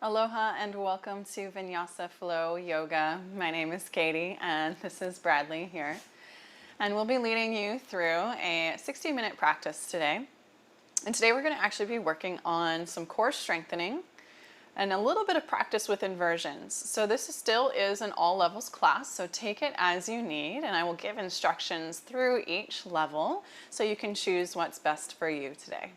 Aloha and welcome to Vinyasa Flow Yoga. My name is Katie and this is Bradley here. And we'll be leading you through a 60-minute practice today. And today we're going to actually be working on some core strengthening and a little bit of practice with inversions. So this still is an all levels class, so take it as you need, and I will give instructions through each level so you can choose what's best for you today.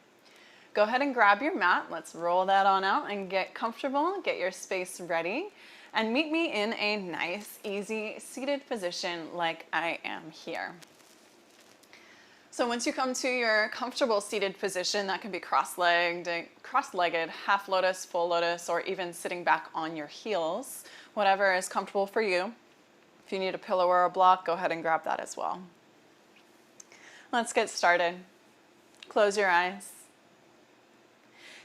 Go ahead and grab your mat. Let's roll that on out and get comfortable, get your space ready, and meet me in a nice, easy, seated position like I am here. So once you come to your comfortable seated position, that can be cross-legged, half lotus, full lotus, or even sitting back on your heels, whatever is comfortable for you. If you need a pillow or a block, go ahead and grab that as well. Let's get started. Close your eyes.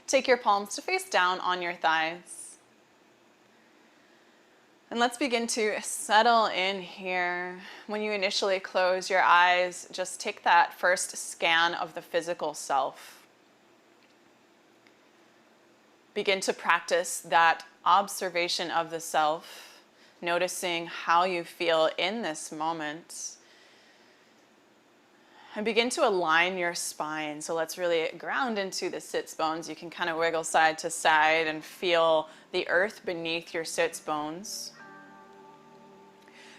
Take your palms to face down on your thighs. And let's begin to settle in here. When you initially close your eyes, just take that first scan of the physical self. Begin to practice that observation of the self, noticing how you feel in this moment. And begin to align your spine. So let's really ground into the sits bones. You can kind of wiggle side to side and feel the earth beneath your sits bones.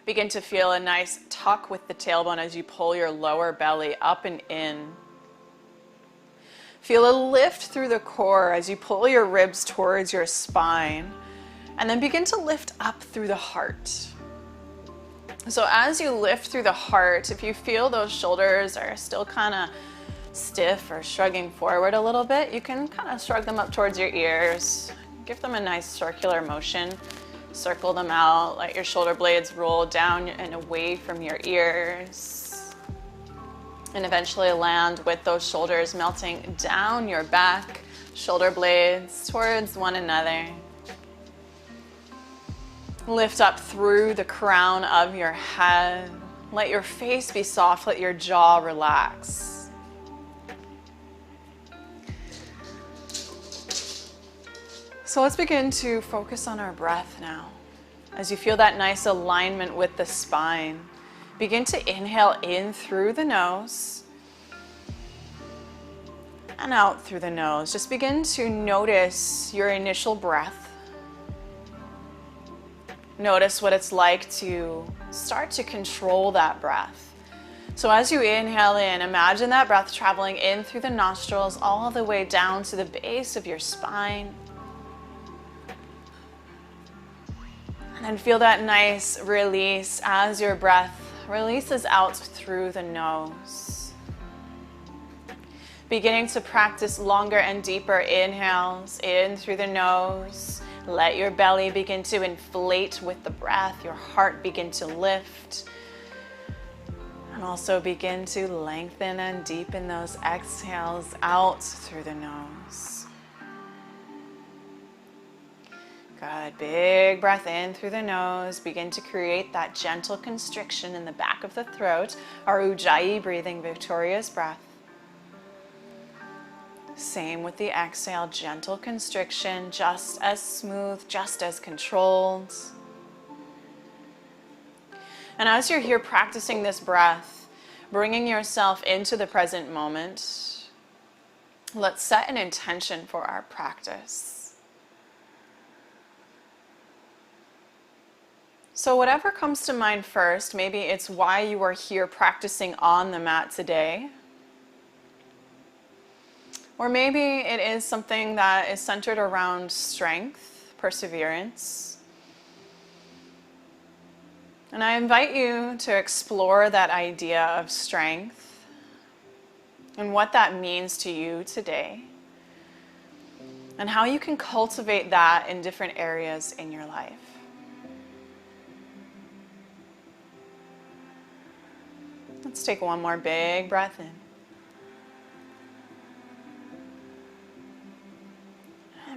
Begin to feel a nice tuck with the tailbone as you pull your lower belly up and in. Feel a lift through the core as you pull your ribs towards your spine. And then begin to lift up through the heart. So as you lift through the heart, if you feel those shoulders are still kind of stiff or shrugging forward a little bit, you can kind of shrug them up towards your ears. Give them a nice circular motion. Circle them out, let your shoulder blades roll down and away from your ears. And eventually land with those shoulders melting down your back, shoulder blades towards one another. Lift up through the crown of your head. Let your face be soft, let your jaw relax. So let's begin to focus on our breath now. As you feel that nice alignment with the spine, begin to inhale in through the nose and out through the nose. Just begin to notice your initial breath. Notice what it's like to start to control that breath. So as you inhale in, imagine that breath traveling in through the nostrils all the way down to the base of your spine. And then feel that nice release as your breath releases out through the nose. Beginning to practice longer and deeper inhales in through the nose. Let your belly begin to inflate with the breath, your heart begin to lift, and also begin to lengthen and deepen those exhales out through the nose. Good, big breath in through the nose. Begin to create that gentle constriction in the back of the throat, our Ujjayi breathing, victorious breath. Same with the exhale, gentle constriction, just as smooth, just as controlled. And as you're here practicing this breath, bringing yourself into the present moment, let's set an intention for our practice. So whatever comes to mind first, maybe it's why you are here practicing on the mat today. Or maybe it is something that is centered around strength, perseverance. And I invite you to explore that idea of strength and what that means to you today, and how you can cultivate that in different areas in your life. Let's take one more big breath in.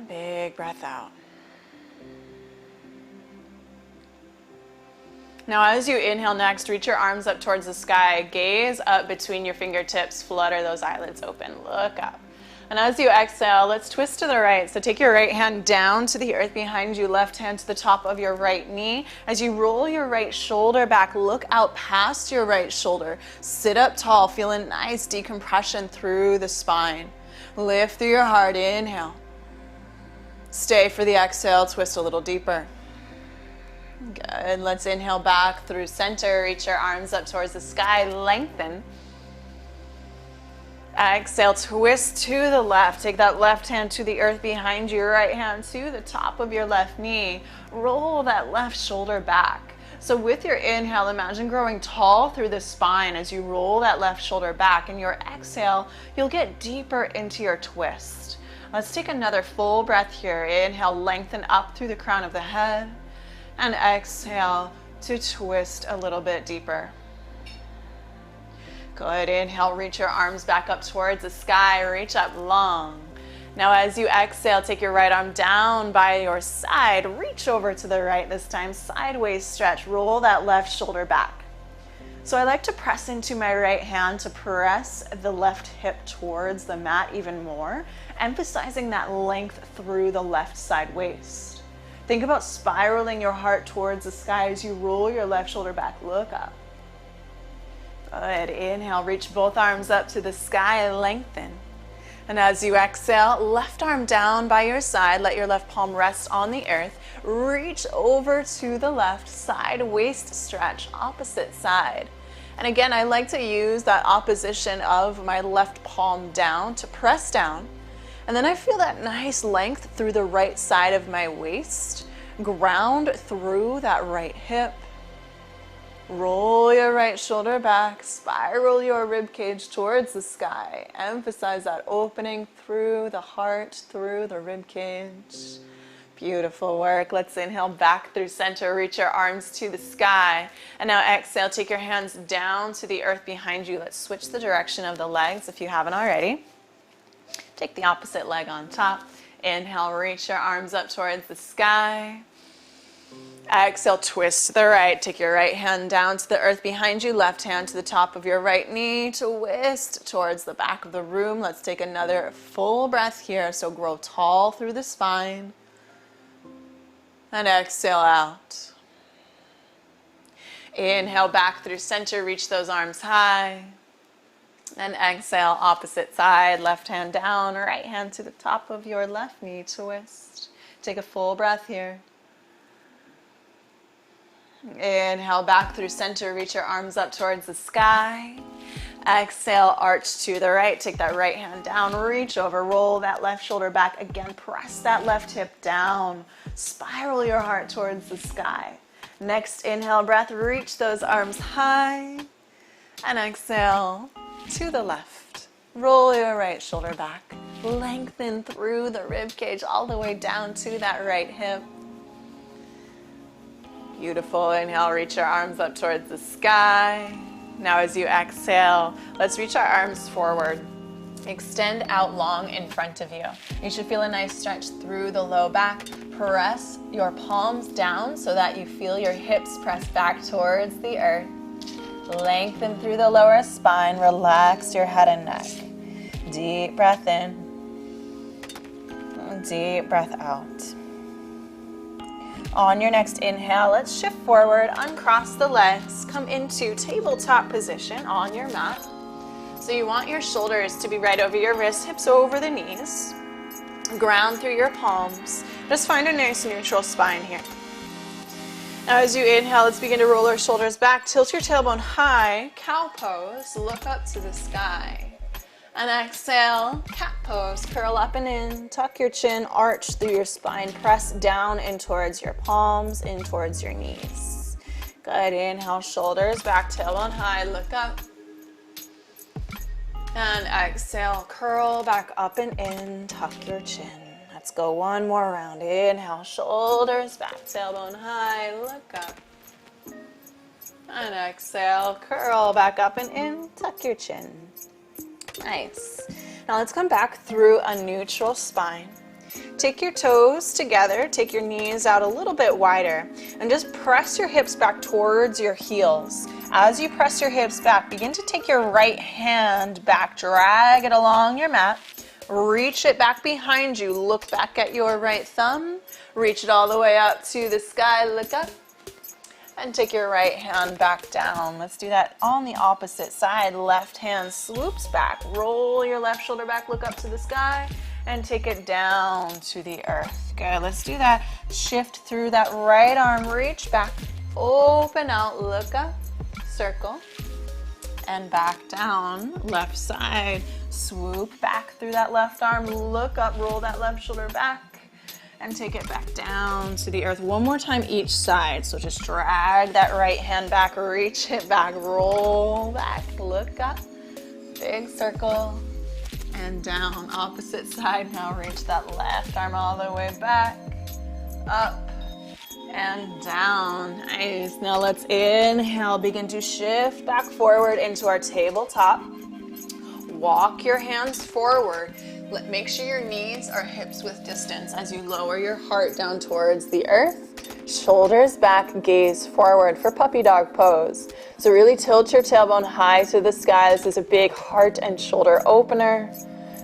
Big breath out. Now as you inhale next, reach your arms up towards the sky, gaze up between your fingertips, flutter those eyelids open, look up. And as you exhale, let's twist to the right. So take your right hand down to the earth behind you, left hand to the top of your right knee. As you roll your right shoulder back, look out past your right shoulder. Sit up tall, feel a nice decompression through the spine. Lift through your heart, inhale. Stay for the exhale, twist a little deeper. Good, let's inhale back through center, reach your arms up towards the sky, lengthen. Exhale, twist to the left. Take that left hand to the earth behind you, right hand to the top of your left knee. Roll that left shoulder back. So with your inhale, imagine growing tall through the spine as you roll that left shoulder back. And your exhale, you'll get deeper into your twist. Let's take another full breath here. Inhale, lengthen up through the crown of the head. And exhale to twist a little bit deeper. Good, inhale, reach your arms back up towards the sky, reach up long. Now as you exhale, take your right arm down by your side, reach over to the right this time, sideways stretch, roll that left shoulder back. So I like to press into my right hand to press the left hip towards the mat even more, emphasizing that length through the left side waist. Think about spiraling your heart towards the sky as you roll your left shoulder back, look up. Good, inhale, reach both arms up to the sky, lengthen. And as you exhale, left arm down by your side, let your left palm rest on the earth. Reach over to the left side, waist stretch, opposite side. And again, I like to use that opposition of my left palm down to press down. And then I feel that nice length through the right side of my waist. Ground through that right hip. Roll your right shoulder back, spiral your rib cage towards the sky. Emphasize that opening through the heart, through the rib cage. Beautiful work. Let's inhale back through center, reach your arms to the sky. And now exhale, take your hands down to the earth behind you. Let's switch the direction of the legs if you haven't already. Take the opposite leg on top. Inhale, reach your arms up towards the sky. Exhale, twist to the right. Take your right hand down to the earth behind you, left hand to the top of your right knee. Twist towards the back of the room. Let's take another full breath here. So grow tall through the spine. And exhale out. Inhale back through center, reach those arms high. And exhale, opposite side, left hand down, right hand to the top of your left knee, twist. Take a full breath here. Inhale back through center, reach your arms up towards the sky. Exhale, arch to the right, take that right hand down, reach over, roll that left shoulder back. Again, press that left hip down, spiral your heart towards the sky. Next inhale breath, reach those arms high. And exhale to the left. Roll your right shoulder back, lengthen through the rib cage all the way down to that right hip. Beautiful. Inhale, reach your arms up towards the sky. Now as you exhale, let's reach our arms forward. Extend out long in front of you. You should feel a nice stretch through the low back. Press your palms down so that you feel your hips press back towards the earth. Lengthen through the lower spine. Relax your head and neck. Deep breath in. Deep breath out. On your next inhale, let's shift forward, uncross the legs, come into tabletop position on your mat. So you want your shoulders to be right over your wrists, hips over the knees. Ground through your palms. Just find a nice neutral spine here. Now as you inhale, let's begin to roll our shoulders back. Tilt your tailbone high, cow pose, look up to the sky. And exhale, cat pose, curl up and in, tuck your chin, arch through your spine, press down in towards your palms, in towards your knees. Good, inhale, shoulders back, tailbone high, look up. And exhale, curl back up and in, tuck your chin. Let's go one more round. Inhale, shoulders back, tailbone high, look up. And exhale, curl back up and in, tuck your chin. Nice. Now let's come back through a neutral spine. Take your toes together, take your knees out a little bit wider, and just press your hips back towards your heels. As you press your hips back, begin to take your right hand back, drag it along your mat. Reach it back behind you. Look back at your right thumb. Reach it all the way up to the sky. Look up. And take your right hand back down. Let's do that on the opposite side. Left hand swoops back. Roll your left shoulder back. Look up to the sky. And take it down to the earth. Good. Let's do that. Shift through that right arm. Reach back. Open out. Look up. Circle. And back down. Left side. Swoop back through that left arm. Look up. Roll that left shoulder back. And take it back down to the earth. One more time each side. So just drag that right hand back. Reach it back. Roll back. Look up. Big circle. And down. Opposite side. Now reach that left arm all the way back. Up. And down. Nice. Now let's inhale. Begin to shift back forward into our tabletop. Walk your hands forward. Make sure your knees are hips width distance as you lower your heart down towards the earth. Shoulders back, gaze forward for puppy dog pose. So really tilt your tailbone high to the sky. This is a big heart and shoulder opener.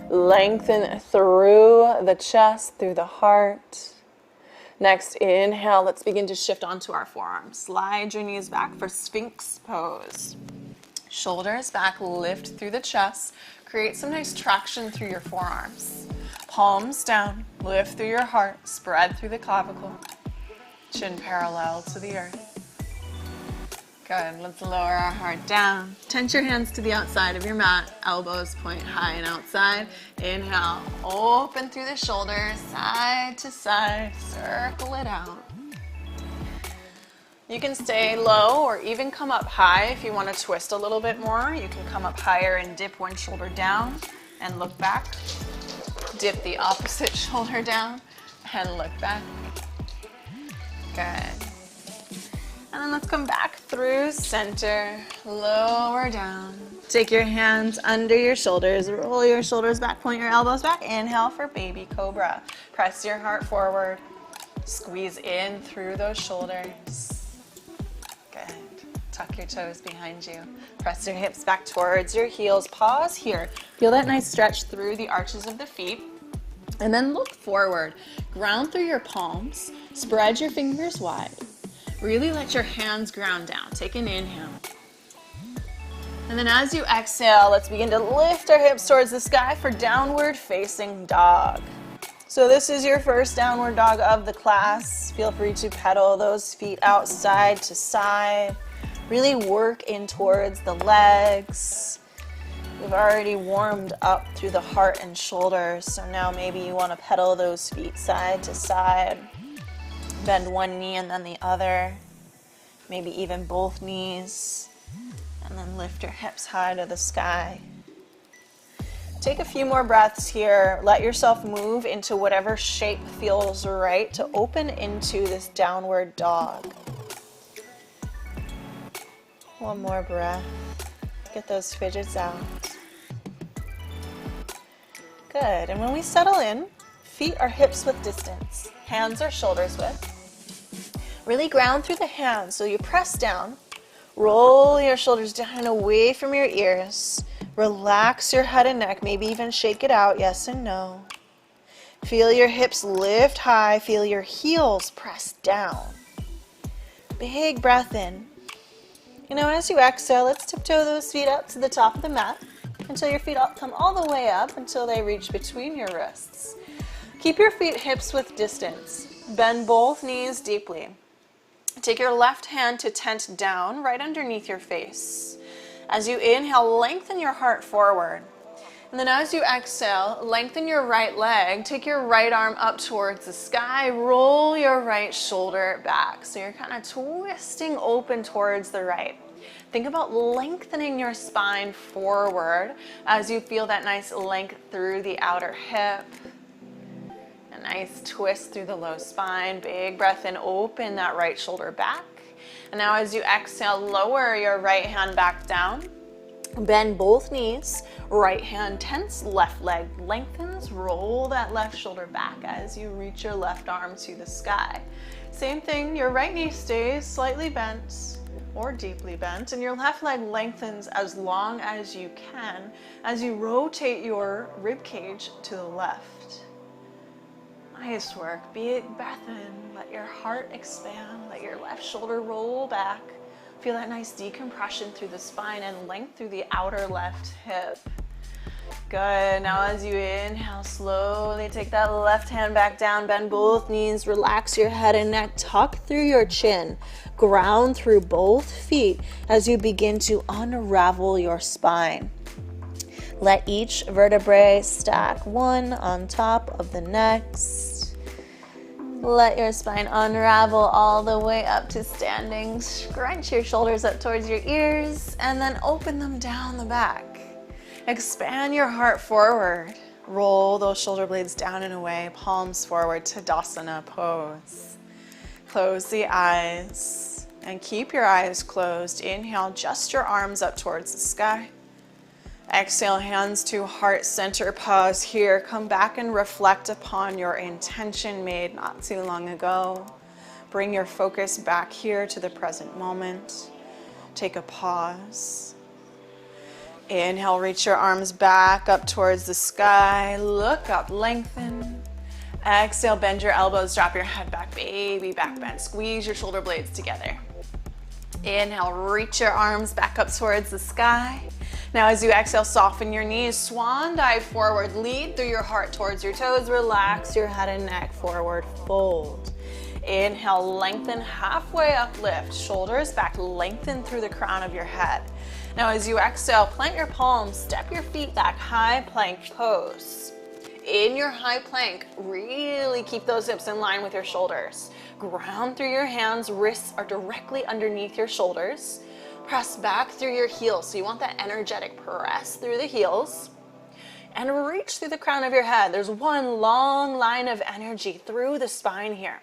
Lengthen through the chest, through the heart. Next, inhale. Let's begin to shift onto our forearms. Slide your knees back for Sphinx Pose. Shoulders back, lift through the chest. Create some nice traction through your forearms. Palms down, lift through your heart, spread through the clavicle. Chin parallel to the earth. Good, let's lower our heart down. Tense your hands to the outside of your mat. Elbows point high and outside. Inhale, open through the shoulders, side to side, circle it out. You can stay low or even come up high if you want to twist a little bit more. You can come up higher and dip one shoulder down and look back. Dip the opposite shoulder down and look back. Good. And then let's come back through center, lower down. Take your hands under your shoulders, roll your shoulders back, point your elbows back. Inhale for baby cobra. Press your heart forward. Squeeze in through those shoulders. Good. Tuck your toes behind you. Press your hips back towards your heels. Pause here. Feel that nice stretch through the arches of the feet. And then look forward. Ground through your palms. Spread your fingers wide. Really let your hands ground down. Take an inhale. And then as you exhale, let's begin to lift our hips towards the sky for downward facing dog. So this is your first downward dog of the class. Feel free to pedal those feet out side to side. Really work in towards the legs. We've already warmed up through the heart and shoulders, so now maybe you want to pedal those feet side to side. Bend one knee and then the other, maybe even both knees, and then lift your hips high to the sky. Take a few more breaths here. Let yourself move into whatever shape feels right to open into this downward dog. One more breath. Get those fidgets out. Good. And when we settle in, feet are hips width distance. Hands are shoulders width. Really ground through the hands. So you press down, roll your shoulders down and away from your ears. Relax your head and neck, maybe even shake it out, yes and no. Feel your hips lift high, feel your heels press down. Big breath in. You know, as you exhale, let's tiptoe those feet up to the top of the mat until your feet come all the way up until they reach between your wrists. Keep your feet hips width distance. Bend both knees deeply. Take your left hand to tent down right underneath your face. As you inhale, lengthen your heart forward. And then as you exhale, lengthen your right leg. Take your right arm up towards the sky. Roll your right shoulder back. So you're kind of twisting open towards the right. Think about lengthening your spine forward as you feel that nice length through the outer hip. A nice twist through the low spine. Big breath in, open that right shoulder back. And now as you exhale, lower your right hand back down. Bend both knees. Right hand tense, left leg lengthens. Roll that left shoulder back as you reach your left arm to the sky. Same thing, your right knee stays slightly bent. or deeply bent, and your left leg lengthens as long as you can as you rotate your rib cage to the left. Nice work. Big breath in. Let your heart expand. Let your left shoulder roll back. Feel that nice decompression through the spine and length through the outer left hip. Good. Now as you inhale, slowly take that left hand back down, bend both knees, relax your head and neck, tuck through your chin, ground through both feet as you begin to unravel your spine. Let each vertebrae stack one on top of the next. Let your spine unravel all the way up to standing. Scrunch your shoulders up towards your ears and then open them down the back. Expand your heart forward. Roll those shoulder blades down and away, palms forward, Tadasana Pose. Close the eyes and keep your eyes closed. Inhale, just your arms up towards the sky. Exhale, hands to heart center, pause here. Come back and reflect upon your intention made not too long ago. Bring your focus back here to the present moment. Take a pause. Inhale, reach your arms back up towards the sky. Look up, lengthen. Exhale, bend your elbows, drop your head back, baby back bend. Squeeze your shoulder blades together. Inhale, reach your arms back up towards the sky. Now as you exhale, soften your knees, swan dive forward, lead through your heart towards your toes, relax your head and neck, forward fold. Inhale, lengthen, halfway up lift, shoulders back, lengthen through the crown of your head. Now as you exhale, plant your palms, step your feet back, high plank pose. In your high plank, really keep those hips in line with your shoulders. Ground through your hands, wrists are directly underneath your shoulders. Press back through your heels, so you want that energetic press through the heels. And reach through the crown of your head. There's one long line of energy through the spine here.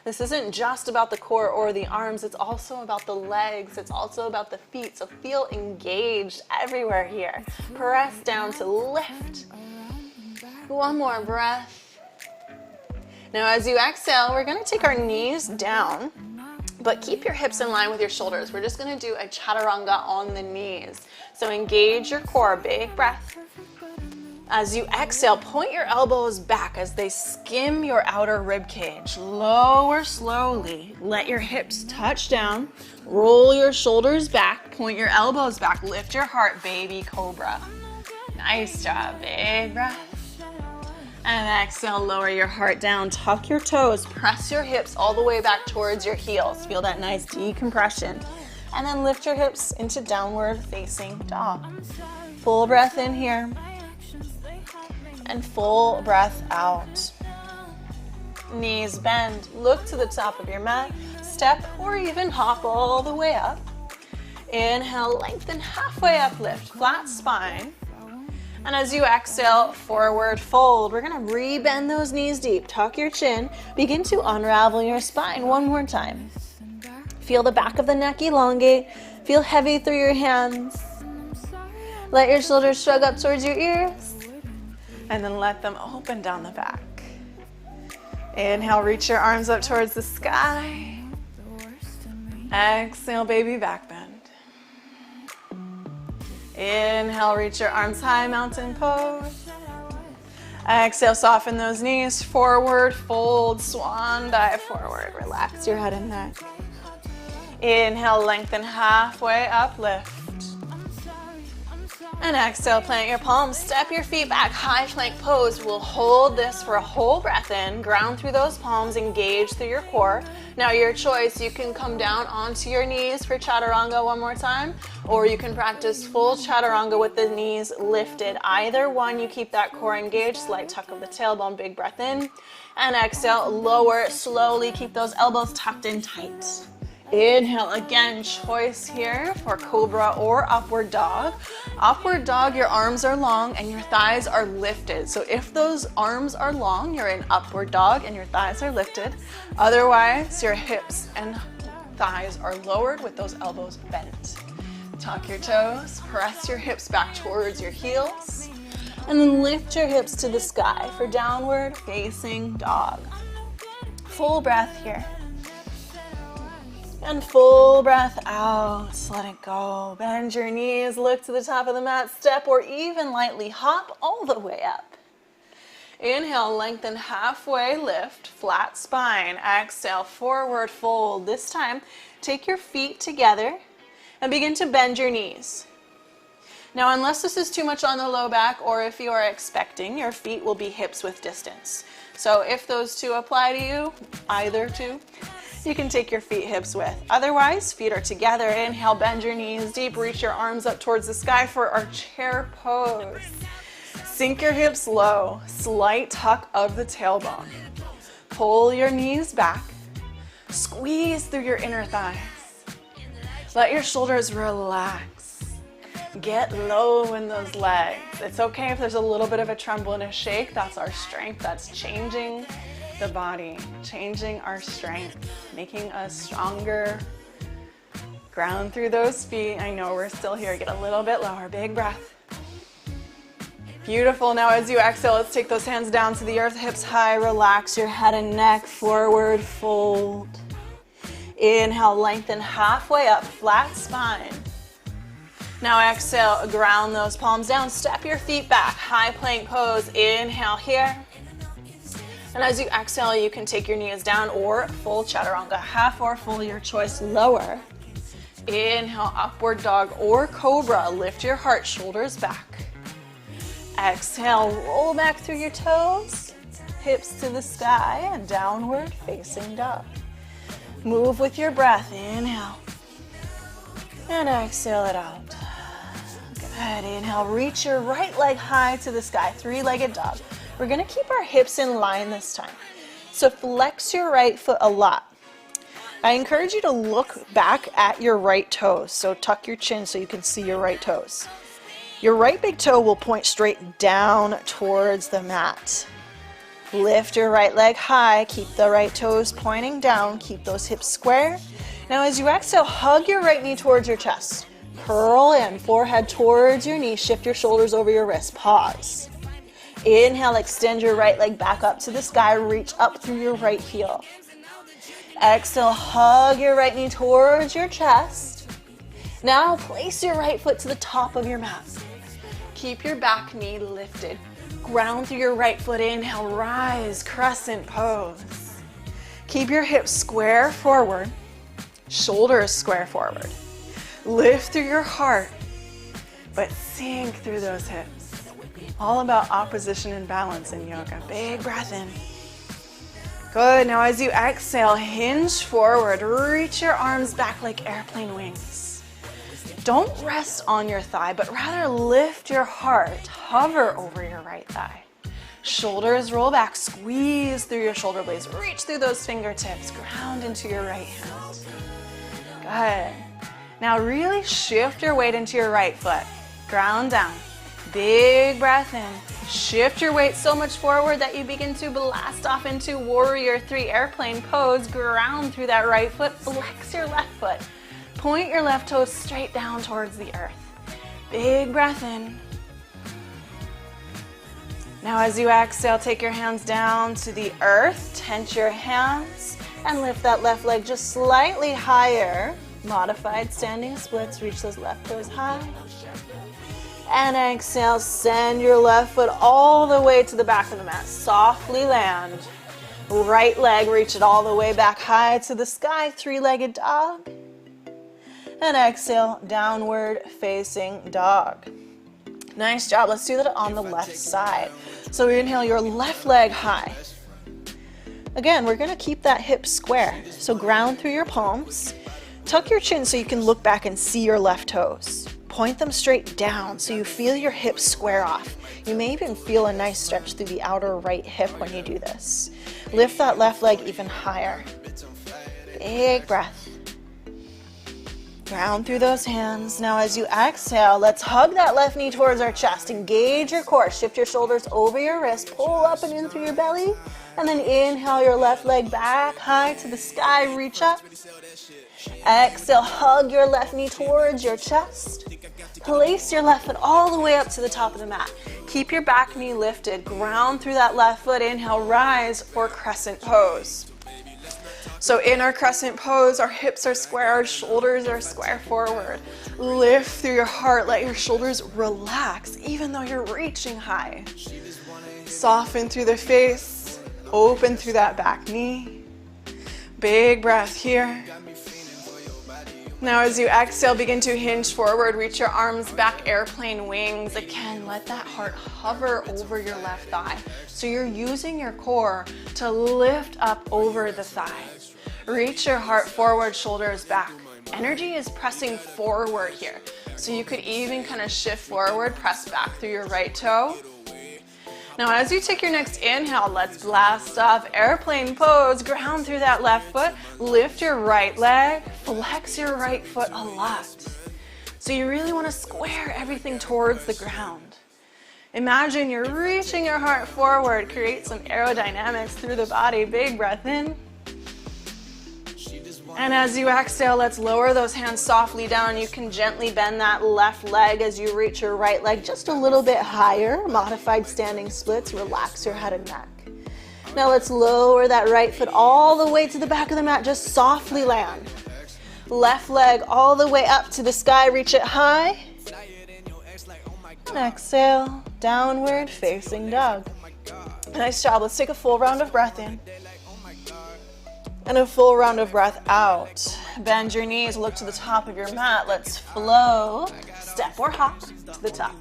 This isn't just about the core or the arms, it's also about the legs, it's also about the feet, so feel engaged everywhere here. Press down to lift. One more breath. Now as you exhale, we're gonna take our knees down, but keep your hips in line with your shoulders. We're just gonna do a Chaturanga on the knees. So engage your core, big breath. As you exhale, point your elbows back as they skim your outer rib cage. Lower slowly. Let your hips touch down. Roll your shoulders back. Point your elbows back. Lift your heart, baby Cobra. Nice job. Big breath. And exhale, lower your heart down. Tuck your toes. Press your hips all the way back towards your heels. Feel that nice decompression. And then lift your hips into downward facing dog. Full breath in here. And full breath out. Knees bend, look to the top of your mat, step or even hop all the way up. Inhale, lengthen, halfway up lift, flat spine. And as you exhale, forward fold. We're gonna re-bend those knees deep, tuck your chin, begin to unravel your spine one more time. Feel the back of the neck elongate, feel heavy through your hands. Let your shoulders shrug up towards your ears. And then let them open down the back. Inhale, reach your arms up towards the sky. Exhale, baby back bend. Inhale, reach your arms high, mountain pose. Exhale, soften those knees, forward fold, swan dive forward. Relax your head and neck. Inhale, lengthen, halfway up lift. And exhale, plant your palms, step your feet back, high plank pose. We'll hold this for a whole breath in, ground through those palms, engage through your core. Now your choice, you can come down onto your knees for Chaturanga one more time, or you can practice full Chaturanga with the knees lifted. Either one, you keep that core engaged, slight tuck of the tailbone, big breath in, and exhale, lower slowly, keep those elbows tucked in tight. Inhale, again, choice here for Cobra or Upward Dog. Upward Dog, your arms are long and your thighs are lifted. So if those arms are long, you're in Upward Dog and your thighs are lifted. Otherwise, your hips and thighs are lowered with those elbows bent. Tuck your toes, press your hips back towards your heels, and then lift your hips to the sky for Downward Facing Dog. Full breath here. And full breath out, let it go. Bend your knees, look to the top of the mat, step or even lightly hop all the way up. Inhale, lengthen halfway, lift, flat spine. Exhale, forward fold. This time, take your feet together and begin to bend your knees. Now, unless this is too much on the low back or if you are expecting, your feet will be hips width distance. So if those two apply to you, either two, you can take your feet hips width. Otherwise, feet are together. Inhale, bend your knees deep, reach your arms up towards the sky for our chair pose. Sink your hips low, slight tuck of the tailbone. Pull your knees back, squeeze through your inner thighs. Let your shoulders relax. Get low in those legs. It's okay if there's a little bit of a tremble and a shake. That's our strength. That's changing the body, changing our strength, making us stronger. Ground through those feet. I know we're still here. Get a little bit lower. Big breath. Beautiful. Now as you exhale, let's take those hands down to the earth, hips high, relax your head and neck, forward fold. Inhale, lengthen halfway up, flat spine. Now exhale, ground those palms down, step your feet back, high plank pose. Inhale here. And as you exhale, you can take your knees down or full Chaturanga, half or full, your choice, lower. Inhale, upward dog or Cobra. Lift your heart, shoulders back. Exhale, roll back through your toes, hips to the sky, and downward facing dog. Move with your breath. Inhale. And exhale it out. Good. Inhale, reach your right leg high to the sky, three-legged dog. We're gonna keep our hips in line this time. So flex your right foot a lot. I encourage you to look back at your right toes. So tuck your chin so you can see your right toes. Your right big toe will point straight down towards the mat. Lift your right leg high, keep the right toes pointing down, keep those hips square. Now as you exhale, hug your right knee towards your chest. Curl in, forehead towards your knee, shift your shoulders over your wrist, pause. Inhale, extend your right leg back up to the sky, reach up through your right heel. Exhale, hug your right knee towards your chest. Now place your right foot to the top of your mat. Keep your back knee lifted. Ground through your right foot. Inhale, rise, Crescent Pose. Keep your hips square forward, shoulders square forward. Lift through your heart, but sink through those hips. All about opposition and balance in yoga. Big breath in. Good. Now as you exhale, hinge forward. Reach your arms back like airplane wings. Don't rest on your thigh, but rather lift your heart. Hover over your right thigh. Shoulders roll back. Squeeze through your shoulder blades. Reach through those fingertips. Ground into your right hand. Good. Now really shift your weight into your right foot. Ground down. Big breath in. Shift your weight so much forward that you begin to blast off into Warrior 3 airplane pose. Ground through that right foot. Flex your left foot. Point your left toes straight down towards the earth. Big breath in. Now as you exhale, take your hands down to the earth. Tense your hands and lift that left leg just slightly higher. Modified standing splits. Reach those left toes high. And exhale, send your left foot all the way to the back of the mat. Softly land. Right leg, reach it all the way back high to the sky. Three-legged dog. And exhale, downward facing dog. Nice job. Let's do that on the left side. So inhale your left leg high. Again, we're going to keep that hip square. So ground through your palms. Tuck your chin so you can look back and see your left toes. Point them straight down so you feel your hips square off. You may even feel a nice stretch through the outer right hip when you do this. Lift that left leg even higher. Big breath. Ground through those hands. Now as you exhale, let's hug that left knee towards our chest. Engage your core. Shift your shoulders over your wrist. Pull up and in through your belly. And then inhale your left leg back high to the sky. Reach up. Exhale, hug your left knee towards your chest. Place your left foot all the way up to the top of the mat. Keep your back knee lifted. Ground through that left foot. Inhale, rise for Crescent Pose. So in our crescent pose, our hips are square, our shoulders are square forward. Lift through your heart, let your shoulders relax, even though you're reaching high. Soften through the face, open through that back knee. Big breath here. Now as you exhale, begin to hinge forward, reach your arms back, airplane wings. Again, let that heart hover over your left thigh. So you're using your core to lift up over the thigh. Reach your heart forward, shoulders back. Energy is pressing forward here. So you could even kind of shift forward, press back through your right toe. Now as you take your next inhale, let's blast off airplane pose. Ground through that left foot, lift your right leg, flex your right foot a lot. So you really want to square everything towards the ground. Imagine you're reaching your heart forward, create some aerodynamics through the body. Big breath in. And as you exhale, let's lower those hands softly down. You can gently bend that left leg as you reach your right leg just a little bit higher. Modified standing splits, relax your head and neck. Now let's lower that right foot all the way to the back of the mat, just softly land. Left leg all the way up to the sky, reach it high. And exhale, downward facing dog. Nice job, let's take a full round of breath in. And a full round of breath out. Bend your knees, look to the top of your mat. Let's flow, step or hop to the top.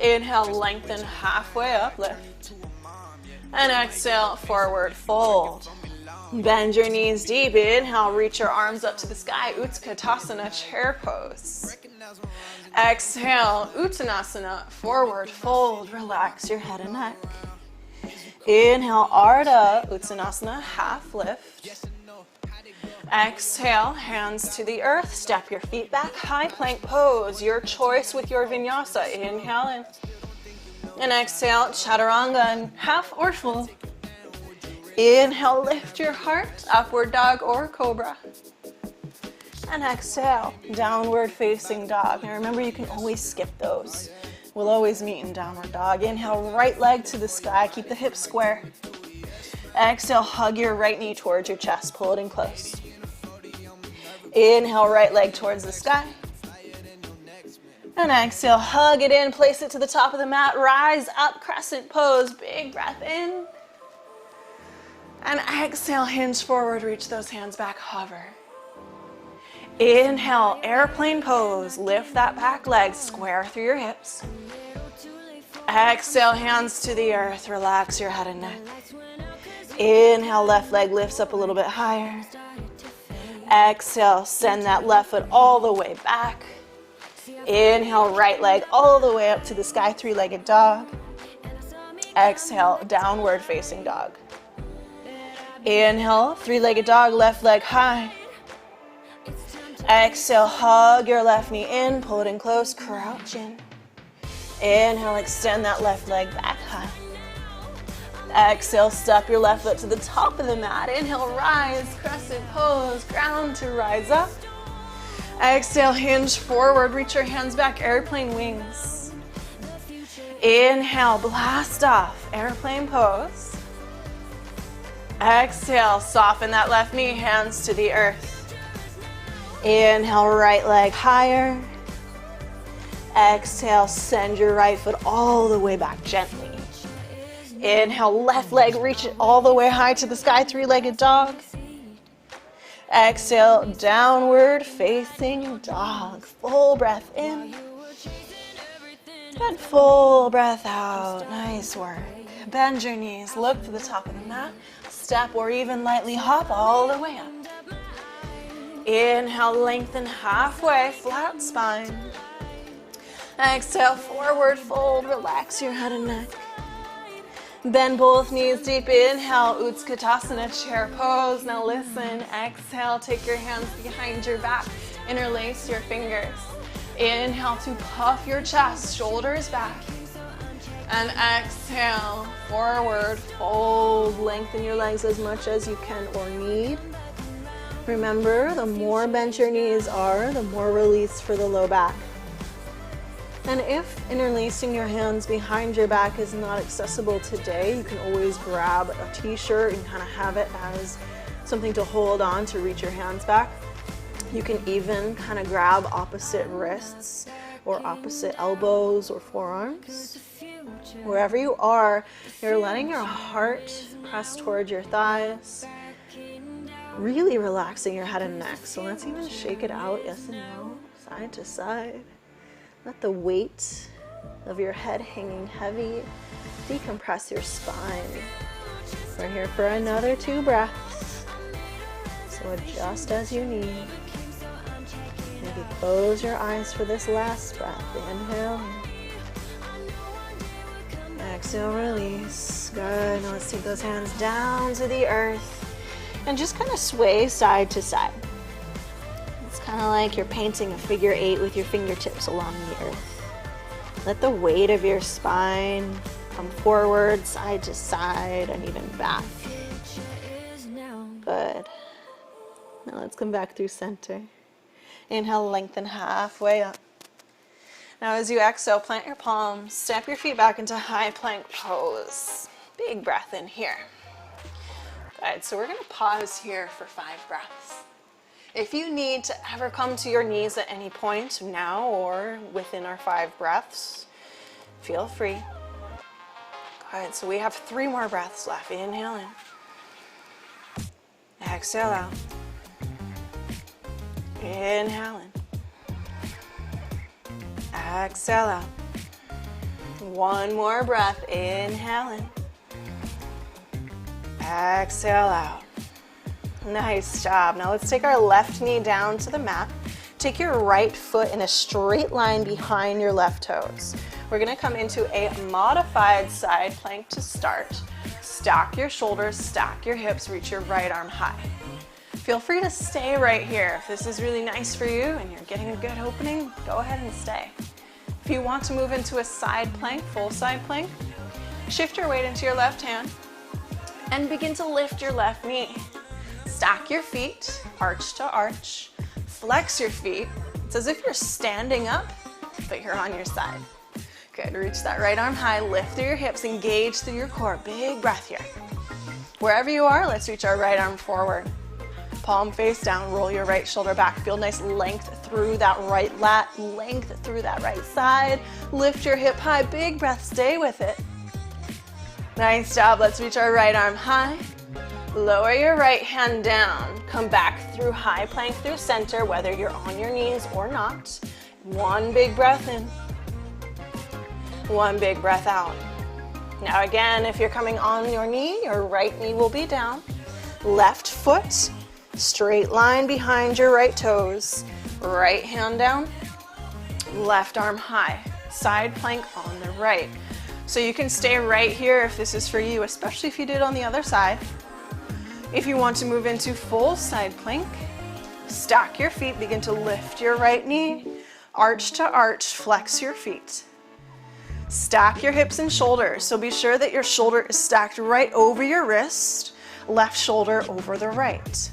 Inhale, lengthen halfway up, lift. And exhale, forward fold. Bend your knees deep. Inhale, reach your arms up to the sky. Utkatasana, chair pose. Exhale, Uttanasana, forward fold. Relax your head and neck. Inhale, Ardha Uttanasana, half lift. Exhale, hands to the earth, step your feet back, high plank pose, your choice with your vinyasa. Inhale in. And exhale, Chaturanga, and half or full. Inhale, lift your heart, upward dog or cobra. And exhale, downward facing dog. Now remember, you can always skip those. We'll always meet in downward dog. Inhale, right leg to the sky. Keep the hips square. Exhale, hug your right knee towards your chest. Pull it in close. Inhale, right leg towards the sky. And exhale, hug it in. Place it to the top of the mat. Rise up, crescent pose. Big breath in. And exhale, hinge forward. Reach those hands back, hover. Inhale, airplane pose. Lift that back leg, square through your hips. Exhale, hands to the earth. Relax your head and neck. Inhale, left leg lifts up a little bit higher. Exhale, send that left foot all the way back. Inhale, right leg all the way up to the sky, three-legged dog. Exhale, downward facing dog. Inhale, three-legged dog, left leg high. Exhale, hug your left knee in, pull it in close, crouch in. Inhale, extend that left leg back high. Exhale, step your left foot to the top of the mat. Inhale, rise, crescent pose, ground to rise up. Exhale, hinge forward, reach your hands back, airplane wings. Inhale, blast off, airplane pose. Exhale, soften that left knee, hands to the earth. Inhale, right leg higher. Exhale, send your right foot all the way back gently. Inhale, left leg, reach it all the way high to the sky, three-legged dog. Exhale, downward facing dog. Full breath in. And full breath out. Nice work. Bend your knees, look to the top of the mat. Step or even lightly hop all the way up. Inhale, lengthen halfway, flat spine. Exhale, forward fold, relax your head and neck. Bend both knees deep. Inhale, Utkatasana, chair pose. Now listen, exhale, take your hands behind your back, interlace your fingers. Inhale to puff your chest, shoulders back. And exhale, forward fold. Lengthen your legs as much as you can or need. Remember, the more bent your knees are, the more release for the low back. And if interlacing your hands behind your back is not accessible today, you can always grab a t-shirt and kind of have it as something to hold on to reach your hands back. You can even kind of grab opposite wrists or opposite elbows or forearms. Wherever you are, you're letting your heart press towards your thighs, really relaxing your head and neck. So let's even shake it out, yes and no, side to side. Let the weight of your head hanging heavy decompress your spine. We're here for another 2 breaths. So adjust as you need. Maybe close your eyes for this last breath. Inhale. Exhale, release. Good. Now let's take those hands down to the earth and just kind of sway side to side. It's kind of like you're painting a figure 8 with your fingertips along the earth. Let the weight of your spine come forward, side to side, and even back. Good. Now let's come back through center. Inhale, lengthen halfway up. Now as you exhale, plant your palms, step your feet back into high plank pose. Big breath in here. Good, so we're gonna pause here for 5 breaths. If you need to ever come to your knees at any point now or within our 5 breaths, feel free. Good, so we have 3 more breaths left. Inhale in. Exhale out. Inhale in. Exhale out. 1 more breath. Inhale in. Exhale out. Nice job. Now let's take our left knee down to the mat. Take your right foot in a straight line behind your left toes. We're going to come into a modified side plank to start. Stack your shoulders, stack your hips, reach your right arm high. Feel free to stay right here. If this is really nice for you and you're getting a good opening, go ahead and stay. If you want to move into a side plank, full side plank, shift your weight into your left hand and begin to lift your left knee. Stack your feet, arch to arch, flex your feet. It's as if you're standing up, but you're on your side. Good, reach that right arm high, lift through your hips, engage through your core. Big breath here. Wherever you are, let's reach our right arm forward. Palm face down, roll your right shoulder back. Feel nice length through that right lat, length through that right side. Lift your hip high, big breath, stay with it. Nice job, let's reach our right arm high. Lower your right hand down. Come back through high plank through center, whether you're on your knees or not. 1 big breath in. 1 big breath out. Now again, if you're coming on your knee, your right knee will be down. Left foot, straight line behind your right toes. Right hand down, left arm high. Side plank on the right. So you can stay right here if this is for you, especially if you did on the other side. If you want to move into full side plank, stack your feet, begin to lift your right knee, arch to arch, flex your feet. Stack your hips and shoulders, so be sure that your shoulder is stacked right over your wrist, left shoulder over the right.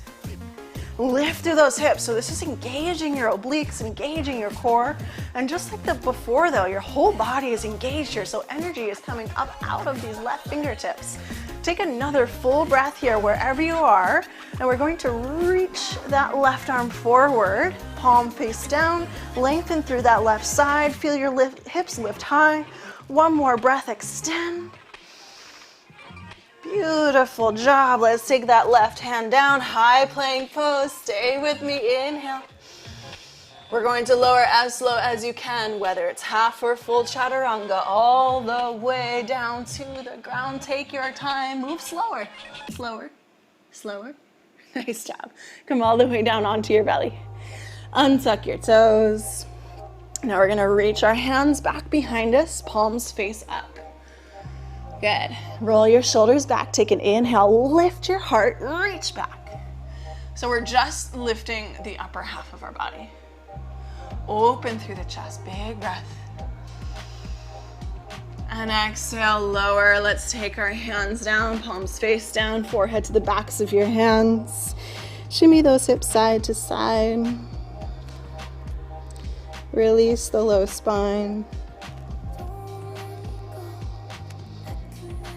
Lift through those hips, so this is engaging your obliques, engaging your core, and just like the before though, your whole body is engaged here, so energy is coming up out of these left fingertips. Take another full breath here wherever you are, and we're going to reach that left arm forward, palm face down, lengthen through that left side, feel your hips lift high. 1 more breath, extend. Beautiful job. Let's take that left hand down, high plank pose. Stay with me, inhale. We're going to lower as slow as you can, whether it's half or full chaturanga, all the way down to the ground. Take your time, move slower, slower, slower. Nice job. Come all the way down onto your belly. Untuck your toes. Now we're gonna reach our hands back behind us, palms face up. Good. Roll your shoulders back, take an inhale, lift your heart, reach back. So we're just lifting the upper half of our body. Open through the chest, big breath. And exhale, lower. Let's take our hands down, palms face down, forehead to the backs of your hands. Shimmy those hips side to side. Release the low spine.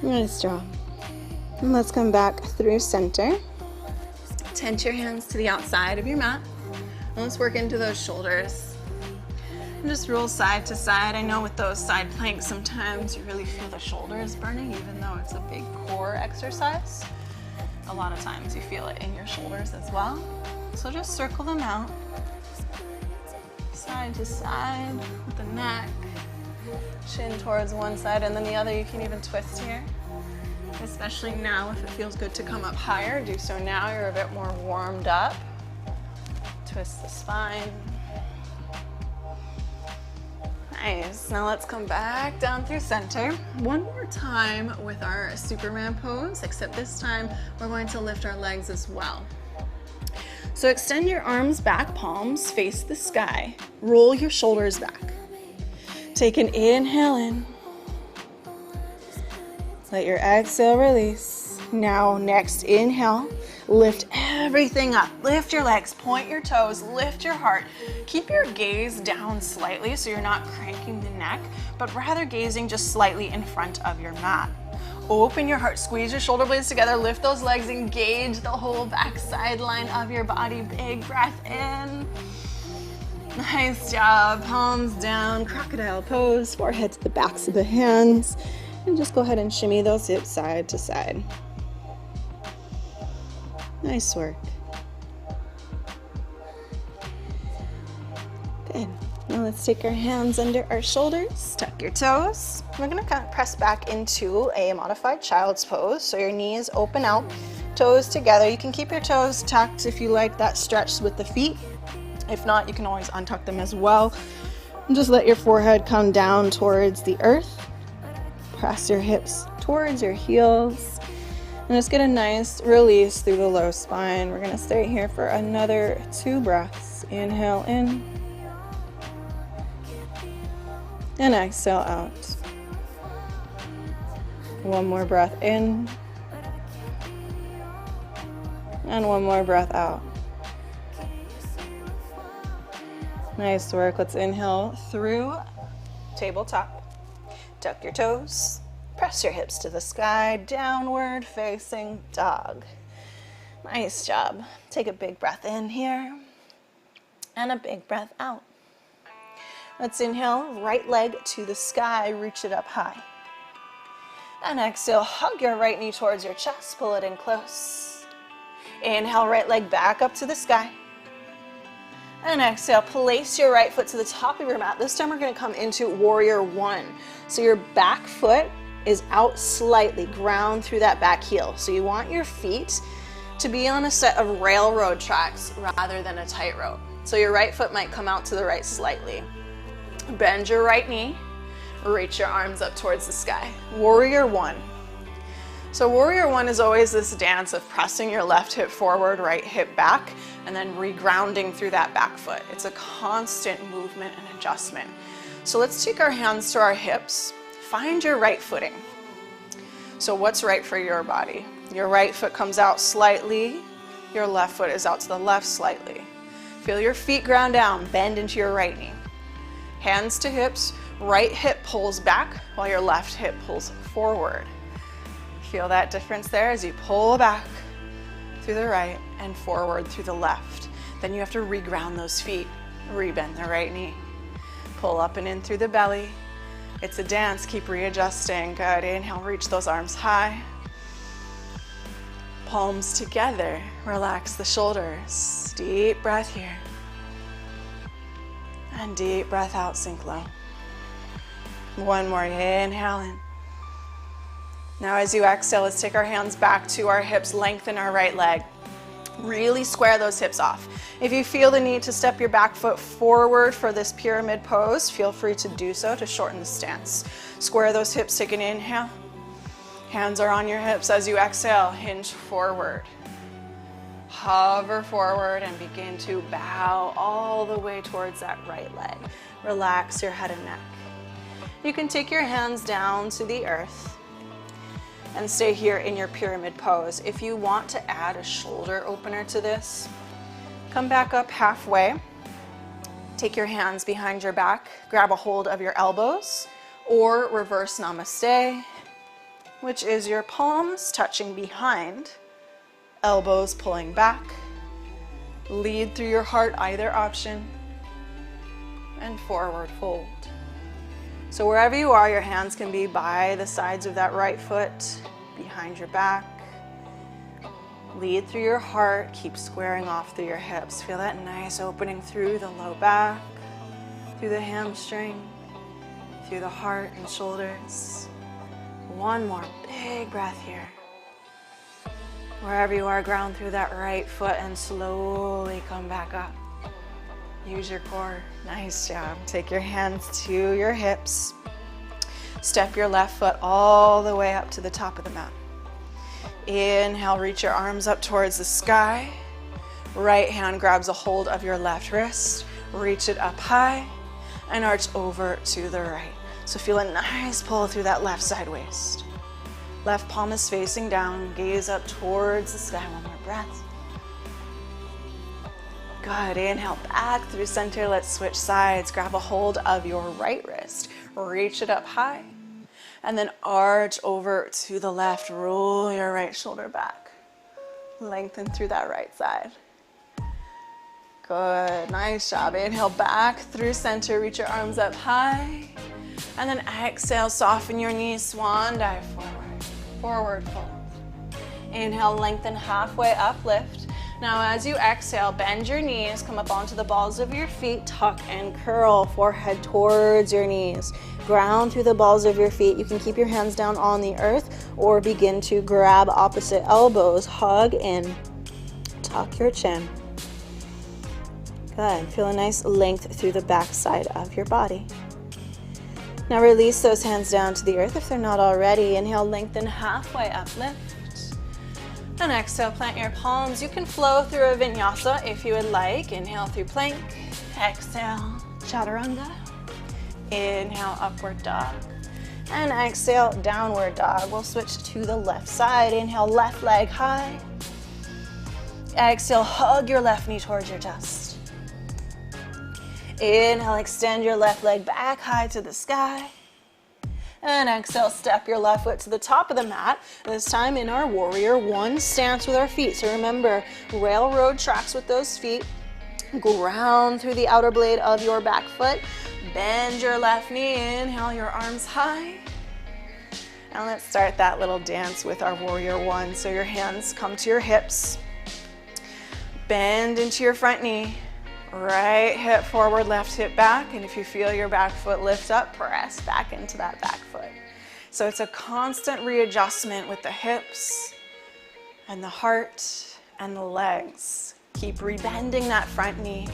Nice job. And let's come back through center. Tent your hands to the outside of your mat. And let's work into those shoulders. And just roll side to side. I know with those side planks, sometimes you really feel the shoulders burning, even though it's a big core exercise. A lot of times you feel it in your shoulders as well. So just circle them out. Side to side with the neck. Chin towards one side and then the other. You can even twist here. Especially now, if it feels good to come up higher, do so now. You're a bit more warmed up. Twist the spine. Nice. Now let's come back down through center. One more time with our Superman pose, except this time we're going to lift our legs as well. So extend your arms back, palms face the sky. Roll your shoulders back. Take an inhale in. Let your exhale release. Now, next inhale, lift everything up. Lift your legs, point your toes, lift your heart. Keep your gaze down slightly so you're not cranking the neck, but rather gazing just slightly in front of your mat. Open your heart, squeeze your shoulder blades together, lift those legs, engage the whole back sideline of your body. Big breath in. Nice job. Palms down, crocodile pose, forehead to the backs of the hands. And just go ahead and shimmy those hips side to side. Nice work. Good. Now let's take our hands under our shoulders, tuck your toes. We're gonna kind of press back into a modified child's pose. So your knees open out, toes together. You can keep your toes tucked if you like that stretch with the feet. If not, you can always untuck them as well. And just let your forehead come down towards the earth. Press your hips towards your heels. And just get a nice release through the low spine. We're gonna stay here for another 2 breaths. Inhale in. And exhale out. One more breath in. And one more breath out. Nice work. Let's inhale through tabletop. Tuck your toes. Press your hips to the sky. Downward facing dog. Nice job. Take a big breath in here. And a big breath out. Let's inhale, right leg to the sky, reach it up high. And exhale, hug your right knee towards your chest, pull it in close. Inhale, right leg back up to the sky. And exhale, place your right foot to the top of your mat. This time we're gonna come into warrior 1. So your back foot is out slightly, ground through that back heel. So you want your feet to be on a set of railroad tracks rather than a tightrope. So your right foot might come out to the right slightly. Bend your right knee, reach your arms up towards the sky. Warrior 1. So warrior 1 is always this dance of pressing your left hip forward, right hip back, and then regrounding through that back foot. It's a constant movement and adjustment. So let's take our hands to our hips. Find your right footing. So what's right for your body? Your right foot comes out slightly, your left foot is out to the left slightly. Feel your feet ground down, bend into your right knee. Hands to hips, right hip pulls back while your left hip pulls forward. Feel that difference there as you pull back through the right and forward through the left. Then you have to reground those feet, rebend the right knee. Pull up and in through the belly. It's a dance, keep readjusting. Good, inhale, reach those arms high. Palms together, relax the shoulders. Deep breath here. And deep breath out, sink low. One more, inhale in. Now as you exhale, let's take our hands back to our hips, lengthen our right leg. Really square those hips off. If you feel the need to step your back foot forward for this pyramid pose, feel free to do so to shorten the stance. Square those hips, take an inhale. Hands are on your hips as you exhale, hinge forward. Hover forward and begin to bow all the way towards that right leg. Relax your head and neck. You can take your hands down to the earth and stay here in your pyramid pose. If you want to add a shoulder opener to this, come back up halfway. Take your hands behind your back, grab a hold of your elbows, or reverse namaste, which is your palms touching behind, elbows pulling back. Lead through your heart, either option, and forward fold. So wherever you are, your hands can be by the sides of that right foot, behind your back. Lead through your heart, keep squaring off through your hips. Feel that nice opening through the low back, through the hamstring, through the heart and shoulders. One more big breath here. Wherever you are, ground through that right foot and slowly come back up. Use your core. Nice job. Take your hands to your hips. Step your left foot all the way up to the top of the mat. Inhale, reach your arms up towards the sky. Right hand grabs a hold of your left wrist. Reach it up high and arch over to the right. So feel a nice pull through that left side waist. Left palm is facing down. Gaze up towards the sky. One more breath. Good. Inhale back through center. Let's switch sides. Grab a hold of your right wrist. Reach it up high. And then arch over to the left. Roll your right shoulder back. Lengthen through that right side. Good. Nice job. Inhale back through center. Reach your arms up high. And then exhale. Soften your knees. Swan dive forward. Forward fold. Inhale, lengthen halfway up, lift. Now as you exhale, bend your knees, come up onto the balls of your feet, tuck and curl, forehead towards your knees. Ground through the balls of your feet. You can keep your hands down on the earth or begin to grab opposite elbows, hug in, tuck your chin. Good, feel a nice length through the back side of your body. Now release those hands down to the earth if they're not already. Inhale, lengthen halfway up, lift. And exhale, plant your palms. You can flow through a vinyasa if you would like. Inhale through plank. Exhale, chaturanga. Inhale, upward dog. And exhale, downward dog. We'll switch to the left side. Inhale, left leg high. Exhale, hug your left knee towards your chest. Inhale, extend your left leg back high to the sky. And exhale, step your left foot to the top of the mat. This time in our warrior one stance with our feet. So remember, railroad tracks with those feet. Ground through the outer blade of your back foot. Bend your left knee. Inhale, your arms high. And let's start that little dance with our warrior one. So your hands come to your hips. Bend into your front knee. Right hip forward, left hip back, and if you feel your back foot lift up, press back into that back foot. So it's a constant readjustment with the hips and the heart and the legs. Keep rebending that front knee.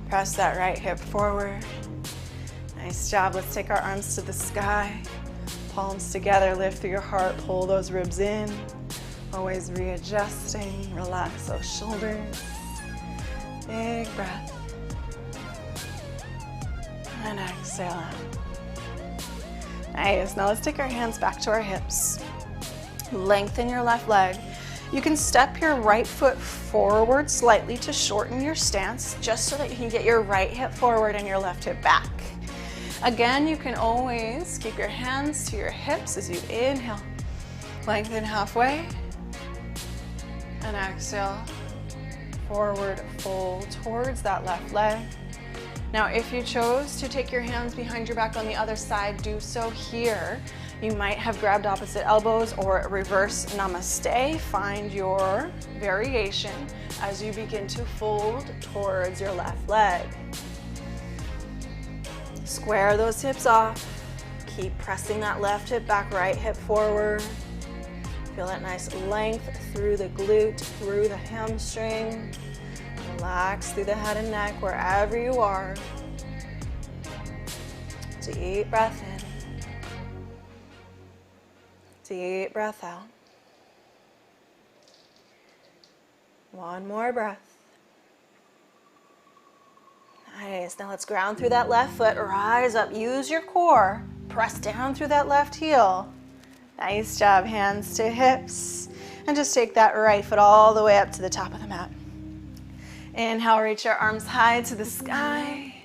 Press that right hip forward. Nice job. Let's take our arms to the sky. Palms together, lift through your heart, pull those ribs in. Always readjusting, relax those shoulders. Big breath. And exhale out. Nice. Now let's take our hands back to our hips. Lengthen your left leg. You can step your right foot forward slightly to shorten your stance, just so that you can get your right hip forward and your left hip back. Again, you can always keep your hands to your hips as you inhale. Lengthen halfway. And exhale. Forward fold towards that left leg. Now, if you chose to take your hands behind your back on the other side, do so here. You might have grabbed opposite elbows or reverse namaste. Find your variation as you begin to fold towards your left leg. Square those hips off. Keep pressing that left hip back, right hip forward. Feel that nice length through the glute, through the hamstring. Relax through the head and neck wherever you are. Deep breath in. Deep breath out. One more breath. Nice. Now let's ground through that left foot. Rise up. Use your core. Press down through that left heel. Nice job. Hands to hips. And just take that right foot all the way up to the top of the mat. Inhale, reach your arms high to the sky.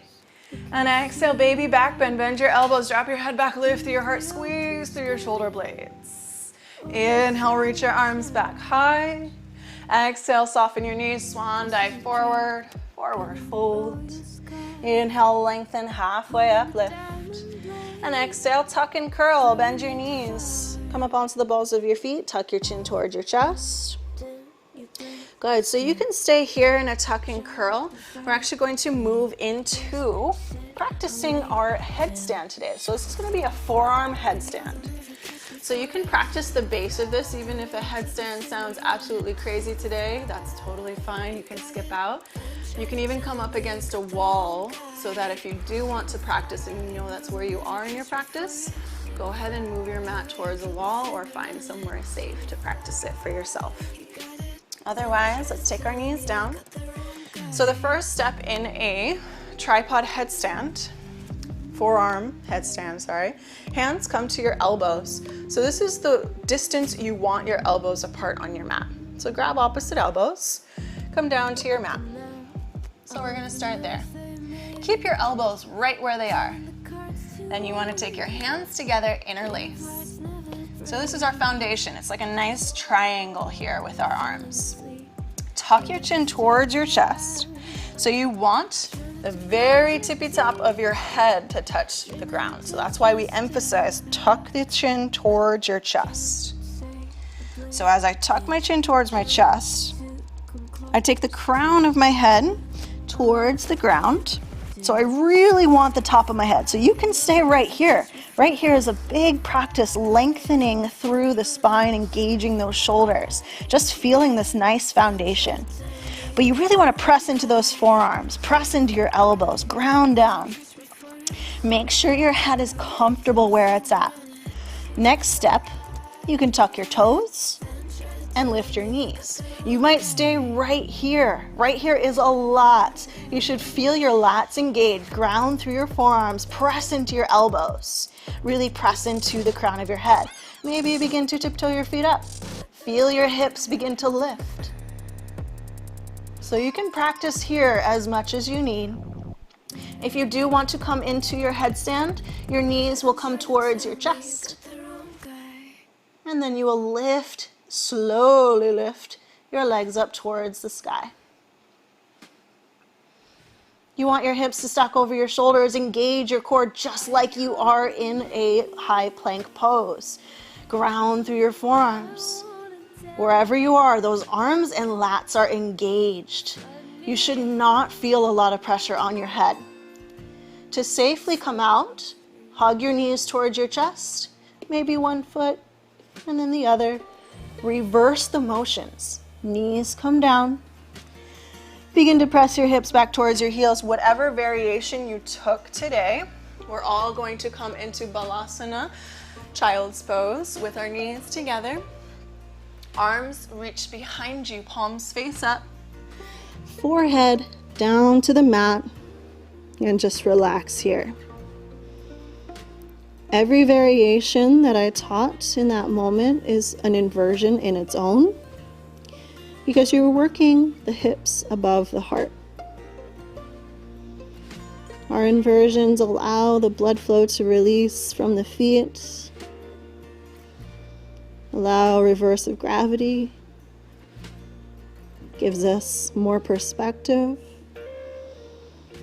And exhale, baby back bend. Bend your elbows, drop your head back, lift through your heart, squeeze through your shoulder blades. Inhale, reach your arms back high. Exhale, soften your knees, swan dive forward, forward fold. Inhale, lengthen halfway up, lift. And exhale, tuck and curl, bend your knees. Come up onto the balls of your feet, tuck your chin towards your chest. Good, so you can stay here in a tuck and curl. We're actually going to move into practicing our headstand today. So this is going to be a forearm headstand. So you can practice the base of this, even if a headstand sounds absolutely crazy today, that's totally fine. You can skip out. You can even come up against a wall so that if you do want to practice and you know that's where you are in your practice, go ahead and move your mat towards a wall or find somewhere safe to practice it for yourself. Otherwise, let's take our knees down. So the first step in a tripod headstand, forearm headstand, sorry, hands come to your elbows. So this is the distance you want your elbows apart on your mat. So grab opposite elbows, come down to your mat. So we're gonna start there. Keep your elbows right where they are. Then you wanna take your hands together, interlace. So this is our foundation. It's like a nice triangle here with our arms. Tuck your chin towards your chest. So you want the very tippy top of your head to touch the ground. So that's why we emphasize tuck the chin towards your chest. So as I tuck my chin towards my chest, I take the crown of my head towards the ground. So I really want the top of my head. So you can stay right here. Right here is a big practice, lengthening through the spine, engaging those shoulders, just feeling this nice foundation. But you really want to press into those forearms, press into your elbows, ground down. Make sure your head is comfortable where it's at. Next step, you can tuck your toes and lift your knees. You might stay right here. Right here is a lot. You should feel your lats engage, ground through your forearms, press into your elbows. Really press into the crown of your head. Maybe you begin to tiptoe your feet up. Feel your hips begin to lift. So you can practice here as much as you need. If you do want to come into your headstand, your knees will come towards your chest. And then you will lift, slowly lift your legs up towards the sky. You want your hips to stack over your shoulders, engage your core just like you are in a high plank pose. Ground through your forearms. Wherever you are, those arms and lats are engaged. You should not feel a lot of pressure on your head. To safely come out, hug your knees towards your chest, maybe one foot and then the other. Reverse the motions. Knees come down. Begin to press your hips back towards your heels. Whatever variation you took today, we're all going to come into Balasana, Child's Pose, with our knees together. Arms reach behind you, palms face up. Forehead down to the mat, and just relax here. Every variation that I taught in that moment is an inversion in its own, because you're working the hips above the heart. Our inversions allow the blood flow to release from the feet, allow reverse of gravity, gives us more perspective,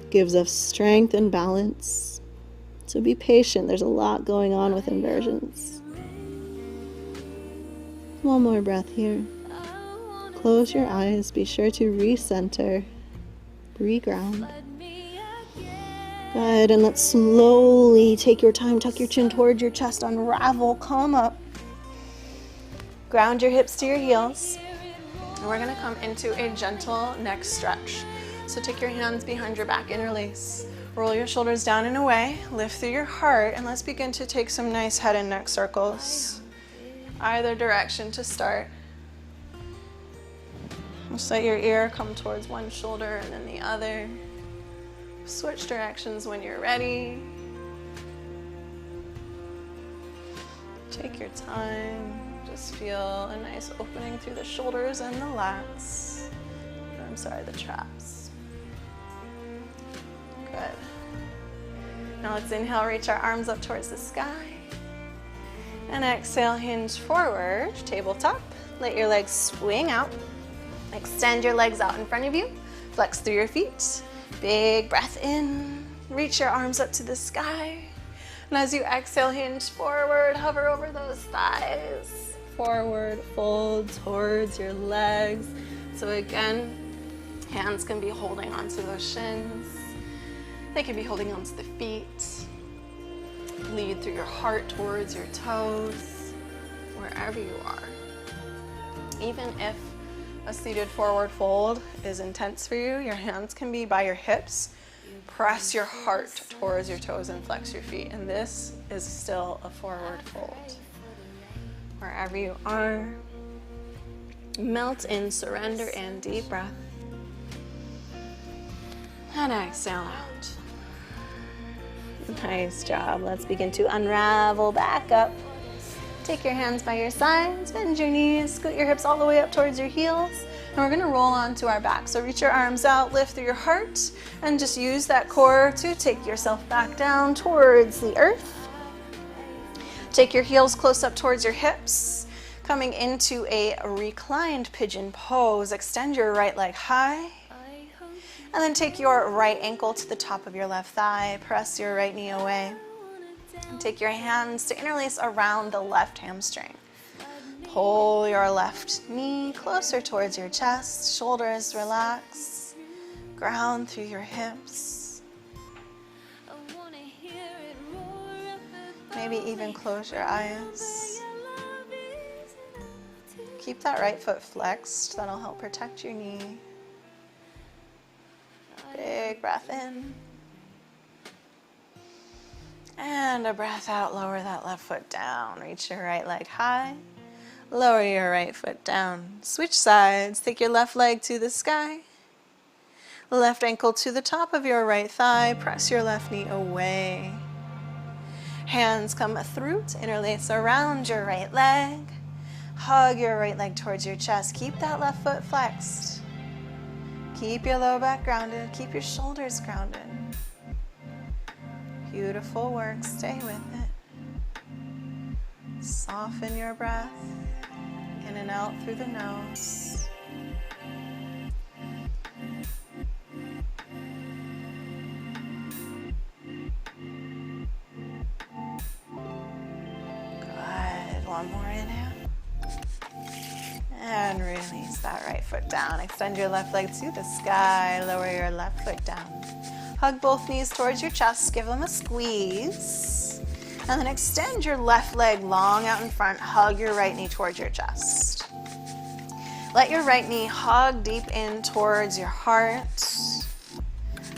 gives us strength and balance. So be patient, there's a lot going on with inversions. One more breath here. Close your eyes, be sure to recenter, reground. Good, and let's slowly take your time, tuck your chin towards your chest, unravel, come up. Ground your hips to your heels. And we're gonna come into a gentle neck stretch. So take your hands behind your back, interlace. Roll your shoulders down and away, lift through your heart, and let's begin to take some nice head and neck circles. Either direction to start. Just let your ear come towards one shoulder and then the other. Switch directions when you're ready. Take your time. Just feel a nice opening through the shoulders and the lats. The traps. Good. Now let's inhale, reach our arms up towards the sky. And exhale, hinge forward, tabletop. Let your legs swing out. Extend your legs out in front of you. Flex through your feet. Big breath in. Reach your arms up to the sky. And as you exhale, hinge forward, hover over those thighs. Forward, fold towards your legs. So again, hands can be holding onto those shins. They can be holding onto the feet. Lead through your heart towards your toes, wherever you are. Even if a seated forward fold is intense for you, your hands can be by your hips. Press your heart towards your toes and flex your feet. And this is still a forward fold. Wherever you are, melt in, surrender in, deep breath. And exhale out. Nice job. Let's begin to unravel back up. Take your hands by your sides, bend your knees, scoot your hips all the way up towards your heels. And we're gonna roll onto our back. So reach your arms out, lift through your heart, and just use that core to take yourself back down towards the earth. Take your heels close up towards your hips. Coming into a reclined pigeon pose. Extend your right leg high. And then take your right ankle to the top of your left thigh. Press your right knee away. And take your hands to interlace around the left hamstring. Pull your left knee closer towards your chest. Shoulders relax. Ground through your hips. Maybe even close your eyes. Keep that right foot flexed. That'll help protect your knee. Big breath in. And a breath out, lower that left foot down. Reach your right leg high. Lower your right foot down. Switch sides. Take your left leg to the sky. Left ankle to the top of your right thigh. Press your left knee away. Hands come through to interlace around your right leg. Hug your right leg towards your chest. Keep that left foot flexed. Keep your low back grounded. Keep your shoulders grounded. Beautiful work. Stay with it. Soften your breath. In and out through the nose. Good. One more inhale. And release that right foot down. Extend your left leg to the sky. Lower your left foot down. Hug both knees towards your chest. Give them a squeeze. And then extend your left leg long out in front. Hug your right knee towards your chest. Let your right knee hug deep in towards your heart.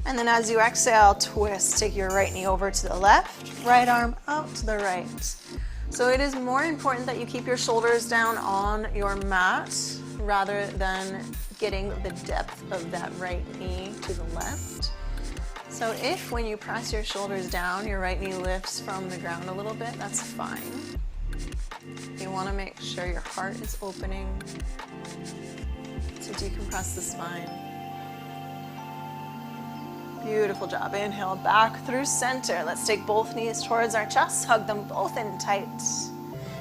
And then as you exhale, twist. Take your right knee over to the left. Right arm out to the right. So it is more important that you keep your shoulders down on your mat rather than getting the depth of that right knee to the left. So if when you press your shoulders down, your right knee lifts from the ground a little bit, that's fine. You want to make sure your heart is opening to decompress the spine. Beautiful job. Inhale, back through center. Let's take both knees towards our chest. Hug them both in tight.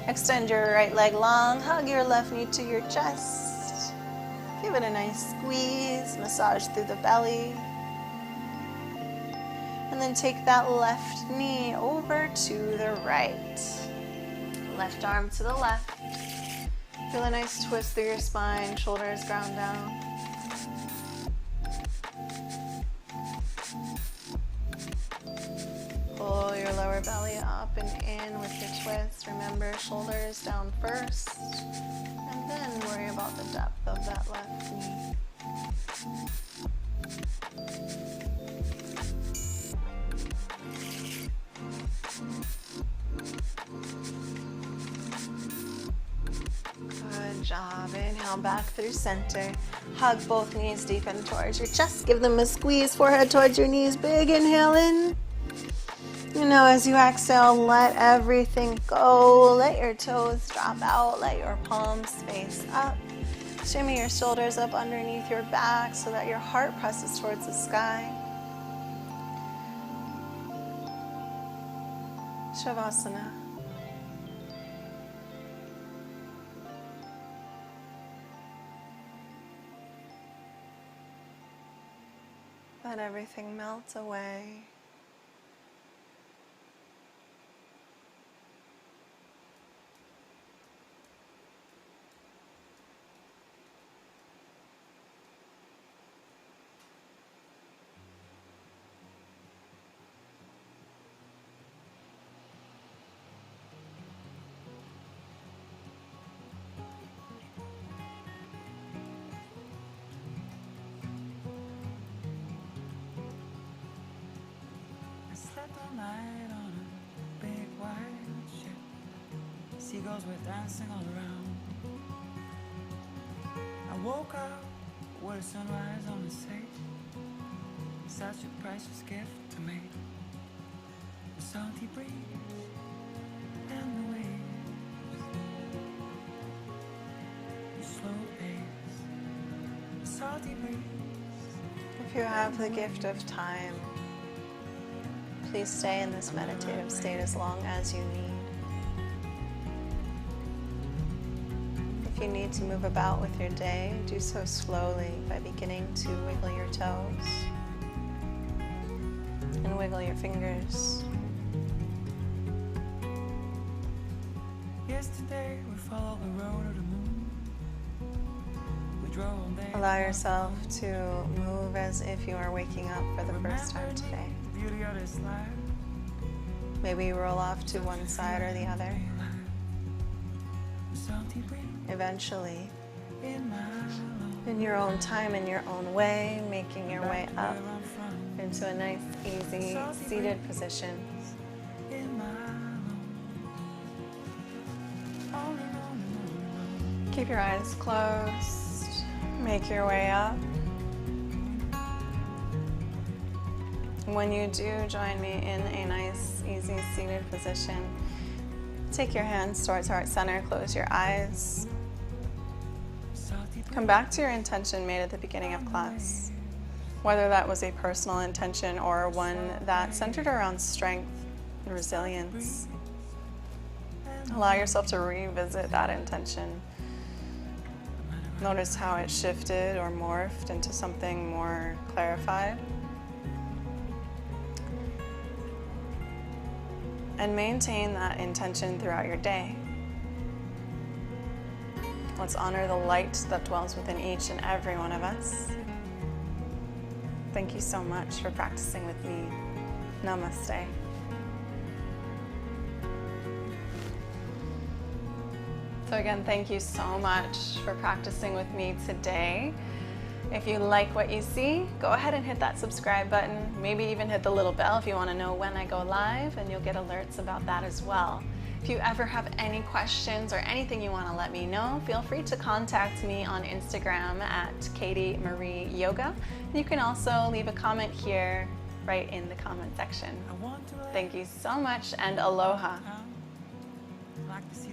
Extend your right leg long. Hug your left knee to your chest. Give it a nice squeeze. Massage through the belly. And then take that left knee over to the right. Left arm to the left. Feel a nice twist through your spine. Shoulders ground down. Pull your lower belly up and in with your twist. Remember, shoulders down first, and then worry about the depth of that left knee. Good job. Inhale back through center. Hug both knees deep in towards your chest. Give them a squeeze, forehead towards your knees. Big inhale in. You know, as you exhale, let everything go. Let your toes drop out. Let your palms face up. Shimmy your shoulders up underneath your back so that your heart presses towards the sky. Shavasana. Let everything melt away. All night on a big white ship. Seagulls were dancing all around. I woke up with a sunrise on the sea. Such a precious gift to me. The salty breeze and the waves. The slow pace. The salty breeze. If you have the gift of time, please stay in this meditative state as long as you need. If you need to move about with your day, do so slowly by beginning to wiggle your toes and wiggle your fingers. Yesterday we followed the road of the moon. We drove all day. Allow yourself to move as if you are waking up for the first time today. Beauty of this life. Maybe roll off to one side or the other. Eventually, in your own time, in your own way, making your way up into a nice, easy, seated position. Keep your eyes closed. Make your way up. When you do join me in a nice, easy, seated position, take your hands towards heart center, close your eyes. Come back to your intention made at the beginning of class. Whether that was a personal intention or one that centered around strength and resilience. Allow yourself to revisit that intention. Notice how it shifted or morphed into something more clarified. And maintain that intention throughout your day. Let's honor the light that dwells within each and every one of us. Thank you so much for practicing with me. Namaste. So again, thank you so much for practicing with me today. If you like what you see, go ahead and hit that subscribe button. Maybe even hit the little bell if you want to know when I go live, and you'll get alerts about that as well. If you ever have any questions or anything you want to let me know, feel free to contact me on Instagram at Katie Marie Yoga. You can also leave a comment here right in the comment section. Thank you so much, and aloha. Like to see